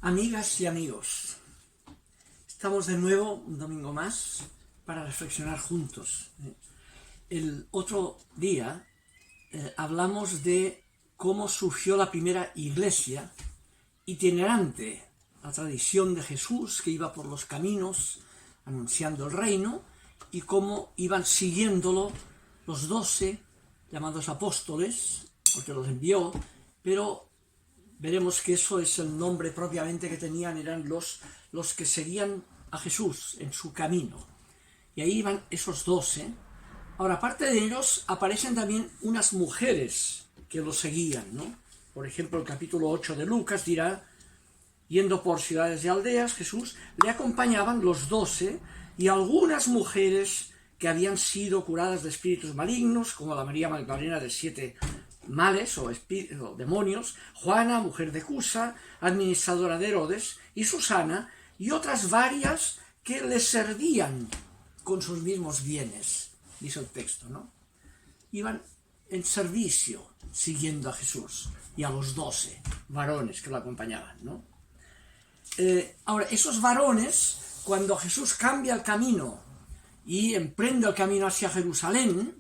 Amigas y amigos, estamos de nuevo un domingo más para reflexionar juntos. El otro día hablamos de cómo surgió la primera iglesia itinerante, la tradición de Jesús que iba por los caminos anunciando el reino y cómo iban siguiéndolo los 12 llamados apóstoles, porque los envió, pero veremos que eso es el nombre propiamente que tenían, eran los que seguían a Jesús en su camino. Y ahí iban esos 12. Ahora, aparte de ellos, aparecen también unas mujeres que lo seguían, ¿no? Por ejemplo, el capítulo 8 de Lucas dirá: yendo por ciudades y aldeas, Jesús le acompañaban los 12 y algunas mujeres que habían sido curadas de espíritus malignos, como la María Magdalena de 7 males o demonios, Juana, mujer de Cusa, administradora de Herodes, y Susana, y otras varias que le servían con sus mismos bienes, dice el texto, ¿no? Iban en servicio siguiendo a Jesús y a los 12 varones que lo acompañaban, ¿no? Ahora, esos varones, cuando Jesús cambia el camino y emprende el camino hacia Jerusalén,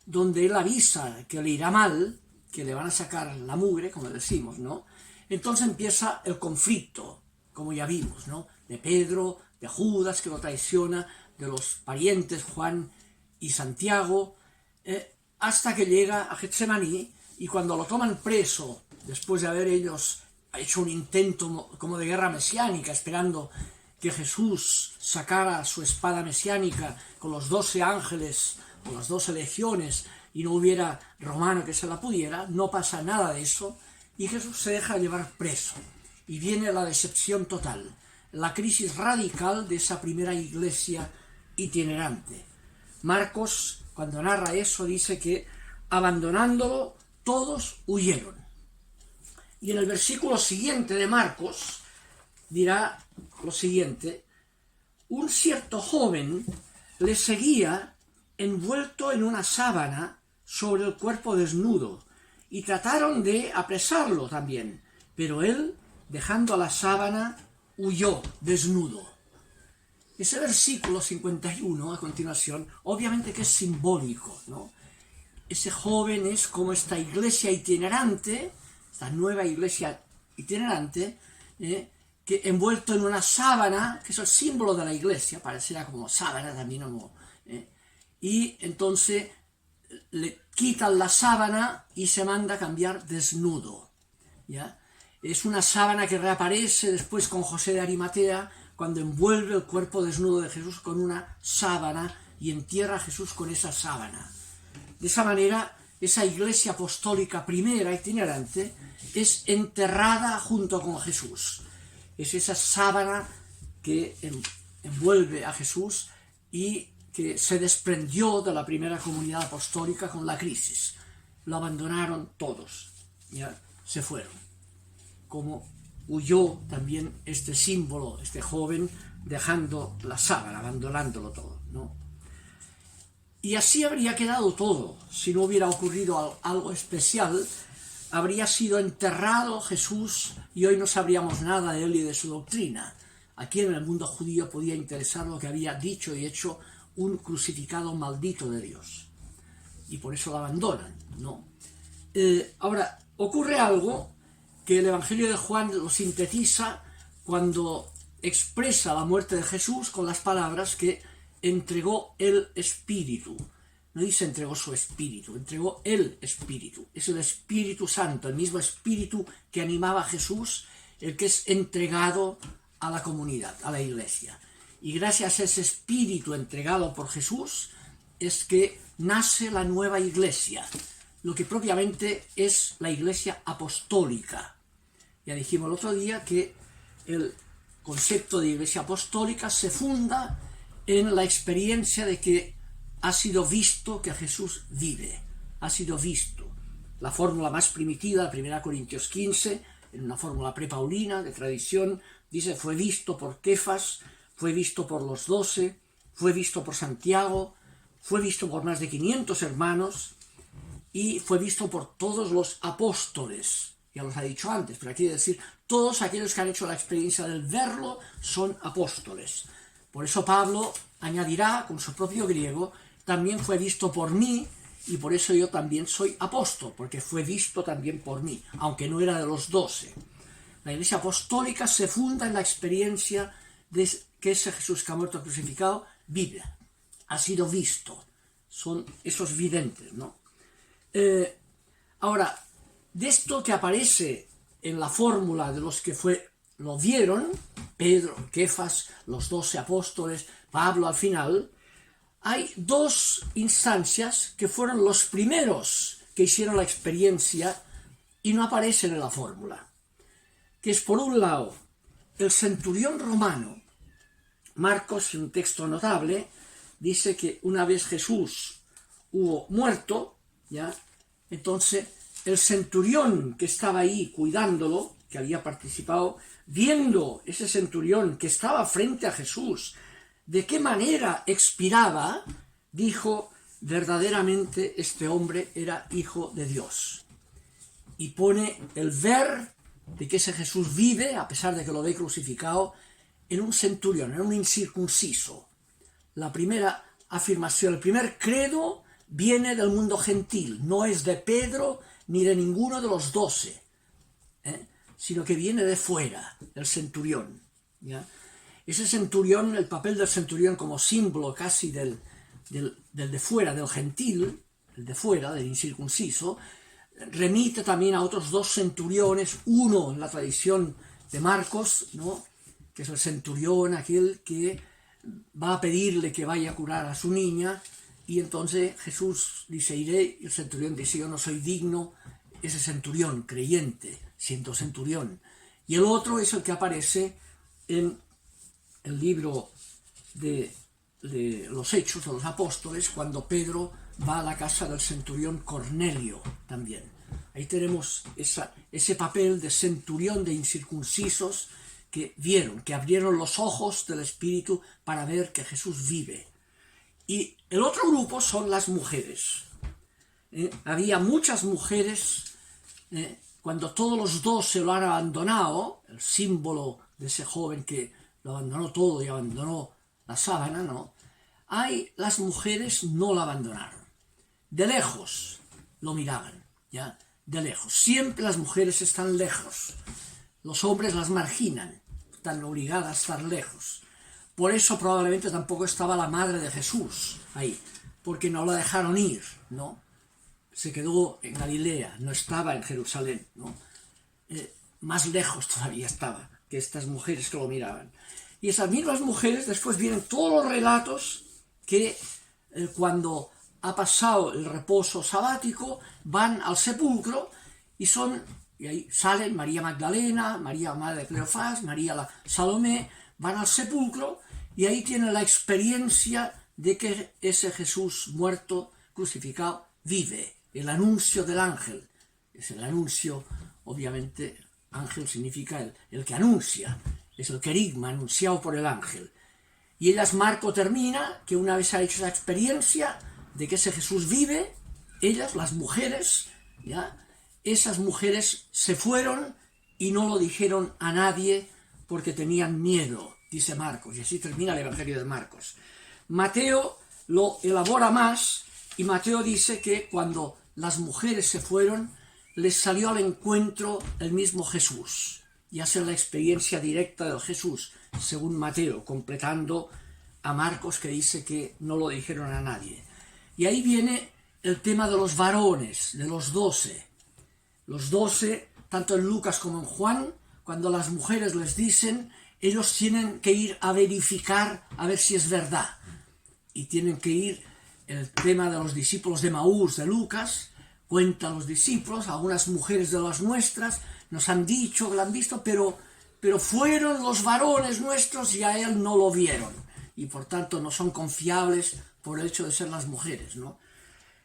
donde él avisa que le irá mal, que le van a sacar la mugre, como decimos, ¿no? Entonces empieza el conflicto, como ya vimos, ¿no? De Pedro, de Judas, que lo traiciona, de los parientes Juan y Santiago, hasta que llega a Getsemaní, y cuando lo toman preso, después de haber ellos hecho un intento como de guerra mesiánica, esperando que Jesús sacara su espada mesiánica con los 12 ángeles o las 12 legiones y no hubiera romano que se la pudiera, no pasa nada de eso y Jesús se deja llevar preso y viene la decepción total, la crisis radical de esa primera iglesia itinerante. Marcos, cuando narra eso, dice que abandonándolo todos huyeron. Y en el versículo siguiente de Marcos dirá lo siguiente: un cierto joven le seguía envuelto en una sábana sobre el cuerpo desnudo, y trataron de apresarlo también, pero él, dejando la sábana, huyó desnudo. Ese versículo 51 a continuación, obviamente que es simbólico, ¿no? Ese joven es como esta iglesia itinerante, esta nueva iglesia itinerante, que envuelto en una sábana, que es el símbolo de la iglesia, parecerá como sábana también, ¿no? Y entonces le quitan la sábana y se manda a cambiar desnudo, ¿ya? Es una sábana que reaparece después con José de Arimatea, cuando envuelve el cuerpo desnudo de Jesús con una sábana y entierra a Jesús con esa sábana. De esa manera, esa iglesia apostólica primera, itinerante, es enterrada junto con Jesús. Es esa sábana que envuelve a Jesús y que se desprendió de la primera comunidad apostólica con la crisis. Lo abandonaron todos, ya se fueron. Como huyó también este símbolo, este joven, dejando la sábana, abandonándolo todo, ¿no? Y así habría quedado todo, si no hubiera ocurrido algo especial. Habría sido enterrado Jesús y hoy no sabríamos nada de él y de su doctrina. ¿A quién en el mundo judío podía interesar lo que había dicho y hecho un crucificado maldito de Dios? Y por eso lo abandonan, ¿no? Ahora, ocurre algo que el Evangelio de Juan lo sintetiza cuando expresa la muerte de Jesús con las palabras que entregó el Espíritu. No dice entregó su Espíritu, entregó el Espíritu. Es el Espíritu Santo, el mismo Espíritu que animaba a Jesús, el que es entregado a la comunidad, a la iglesia. Y gracias a ese Espíritu entregado por Jesús es que nace la nueva iglesia, lo que propiamente es la iglesia apostólica. Ya dijimos el otro día que el concepto de iglesia apostólica se funda en la experiencia de que ha sido visto que Jesús vive, ha sido visto. La fórmula más primitiva, 1 Corintios 15, en una fórmula prepaulina de tradición, dice: fue visto por Kefas, fue visto por los 12, fue visto por Santiago, fue visto por más de 500 hermanos y fue visto por todos los apóstoles. ya los ha dicho antes, pero quiere decir, todos aquellos que han hecho la experiencia del verlo son apóstoles. Por eso Pablo añadirá, con su propio griego, también fue visto por mí, y por eso yo también soy apóstol, porque fue visto también por mí, aunque no era de los 12. La Iglesia apostólica se funda en la experiencia de que ese Jesús que ha muerto crucificado vive, ha sido visto. Son esos videntes, ¿no? Ahora, de esto que aparece en la fórmula de los que lo vieron, Pedro, Kefas, los 12 apóstoles, Pablo al final, hay dos instancias que fueron los primeros que hicieron la experiencia y no aparecen en la fórmula, que es por un lado el centurión romano. Marcos, en un texto notable, dice que una vez Jesús hubo muerto, ¿ya? Entonces el centurión que estaba ahí cuidándolo, que había participado, viendo ese centurión que estaba frente a Jesús, de qué manera expiraba, dijo, verdaderamente este hombre era hijo de Dios. Y pone el ver de que ese Jesús vive, a pesar de que lo ve crucificado, en un centurión, en un incircunciso. La primera afirmación, el primer credo viene del mundo gentil, no es de Pedro ni de ninguno de los 12, sino que viene de fuera, del centurión, ¿ya? Ese centurión, el papel del centurión como símbolo casi del de fuera, del gentil, el de fuera, del incircunciso, remite también a otros dos centuriones, uno en la tradición de Marcos, ¿no?, que es el centurión, aquel que va a pedirle que vaya a curar a su niña, y entonces Jesús dice, iré, y el centurión dice, yo no soy digno, ese centurión, creyente, siendo centurión. Y el otro es el que aparece en el libro de los Hechos de los Apóstoles, cuando Pedro va a la casa del centurión Cornelio también. Ahí tenemos ese papel de centurión de incircuncisos que vieron, que abrieron los ojos del Espíritu para ver que Jesús vive. Y el otro grupo son las mujeres. Había muchas mujeres, cuando todos los 12 lo han abandonado, el símbolo de ese joven que lo abandonó todo y abandonó la sábana, ¿no? Las mujeres no lo abandonaron. De lejos lo miraban, ¿ya? De lejos. Siempre las mujeres están lejos. Los hombres las marginan, están obligadas a estar lejos. Por eso probablemente tampoco estaba la madre de Jesús ahí, porque no la dejaron ir, ¿no? Se quedó en Galilea, no estaba en Jerusalén, ¿no? Más lejos todavía estaba que estas mujeres que lo miraban. Y esas mismas mujeres, después vienen todos los relatos que cuando ha pasado el reposo sabático, van al sepulcro y ahí salen María Magdalena, María madre de Cleofás, María la Salomé, van al sepulcro y ahí tienen la experiencia de que ese Jesús muerto, crucificado, vive. El anuncio del ángel. Es el anuncio, obviamente, ángel significa el que anuncia. Es el querigma anunciado por el ángel. Y Marco termina que una vez ha hecho esa experiencia de que ese Jesús vive, ellas, las mujeres, ¿ya?, esas mujeres se fueron y no lo dijeron a nadie porque tenían miedo, dice Marcos, y así termina el Evangelio de Marcos. Mateo lo elabora más y Mateo dice que cuando las mujeres se fueron, les salió al encuentro el mismo Jesús y hace la experiencia directa del Jesús, según Mateo, completando a Marcos que dice que no lo dijeron a nadie. Y ahí viene el tema de los varones, de los 12. Los 12, tanto en Lucas como en Juan, cuando las mujeres les dicen, ellos tienen que ir a verificar a ver si es verdad. Y tienen que ir, el tema de los discípulos de Maús de Lucas, cuentan los discípulos, algunas mujeres de las nuestras nos han dicho que lo han visto, pero fueron los varones nuestros y a él no lo vieron. Y por tanto no son confiables por el hecho de ser las mujeres, ¿no?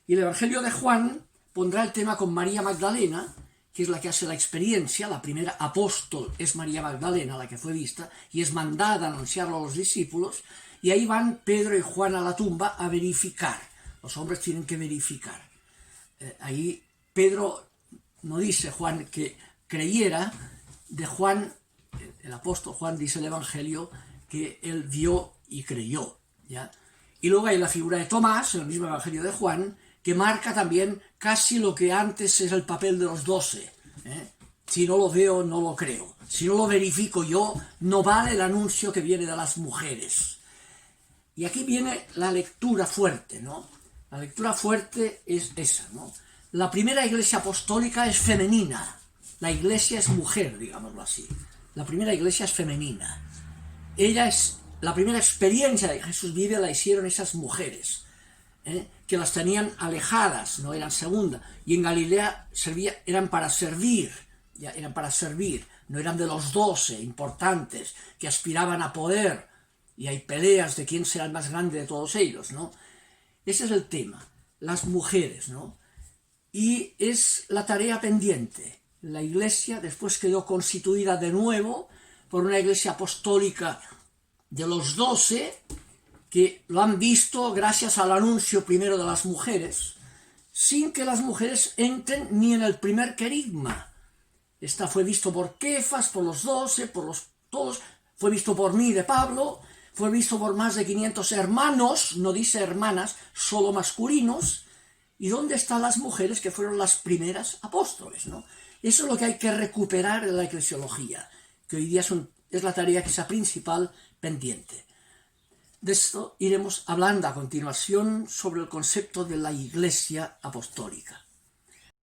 Y el Evangelio de Juan pondrá el tema con María Magdalena, que es la que hace la experiencia, la primera apóstol es María Magdalena, la que fue vista, y es mandada a anunciarlo a los discípulos, y ahí van Pedro y Juan a la tumba a verificar. Los hombres tienen que verificar. Ahí Pedro no dice, Juan, que creyera, de Juan, el apóstol Juan dice el Evangelio, que él vio y creyó, ¿ya? Y luego hay la figura de Tomás, en el mismo Evangelio de Juan, que marca también casi lo que antes es el papel de los 12. Si no lo veo, no lo creo. Si no lo verifico yo, no vale el anuncio que viene de las mujeres. Y aquí viene la lectura fuerte, ¿no? La lectura fuerte es esa, ¿no? La primera iglesia apostólica es femenina. La iglesia es mujer, digámoslo así. La primera iglesia es femenina. Ella es la primera experiencia que Jesús vive, la hicieron esas mujeres, que las tenían alejadas, no eran segunda. Y en Galilea eran para servir, ya eran para servir, no eran de los 12 importantes que aspiraban a poder. Y hay peleas de quién será el más grande de todos ellos, ¿no? Ese es el tema, las mujeres, ¿no? Y es la tarea pendiente. La iglesia después quedó constituida de nuevo por una iglesia apostólica de los 12, que lo han visto gracias al anuncio primero de las mujeres, sin que las mujeres entren ni en el primer querigma. Esta fue visto por Kefas, por los 12, por todos, fue visto por mí de Pablo, fue visto por más de 500 hermanos, no dice hermanas, solo masculinos. ¿Y dónde están las mujeres que fueron las primeras apóstoles, ¿no? Eso es lo que hay que recuperar en la eclesiología, que hoy día es la tarea quizá principal pendiente. De esto iremos hablando a continuación sobre el concepto de la Iglesia apostólica.